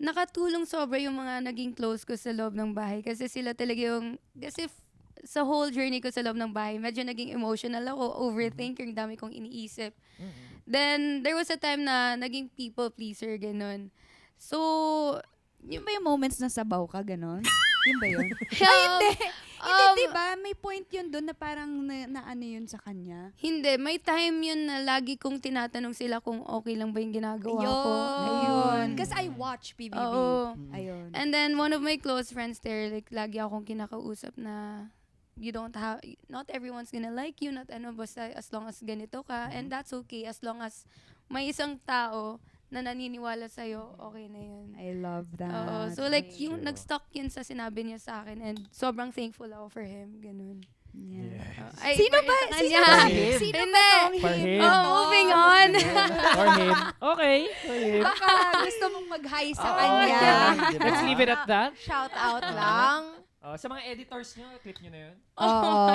nakatulong sobra yung mga naging close ko sa loob ng bahay. Kasi sila talaga yung, sa whole journey ko sa loob ng bahay, medyo naging emotional ako, overthinker, yung dami kong iniisip. Then, there was a time na naging people pleaser, ganun. So, Yun ba yung moments na sabaw ka, ganon? Yun ba yun? hindi. Hindi, diba? May point yun doon na parang na ano yun sa kanya. Hindi. May time yun na lagi kong tinatanong sila kung okay lang ba yung ginagawa ko. Ayun. Because I watch PBB. Oo. Ayun. And then, one of my close friends there, like, lagi akong kinakausap na not everyone's gonna like you, not ano, basta as long as ganito ka. And that's okay, as long as may isang tao na naniniwala sa'yo, okay na yun. I love that. Oo. So, like, yung nag-stuck yun sa sinabi niya sa akin and sobrang thankful ako for him. Ganun. Yeah. Ay, Sino ba? sa Sino kanya. ba? Him. Sino ba Hindi. tong For him? him. Oh, moving on. For him. Okay. For him. Baka gusto mong mag-hi sa Oo, kanya. yeah. Let's leave it at that. Shout out lang. Sa mga editors nyo, clip nyo na yun. Oo.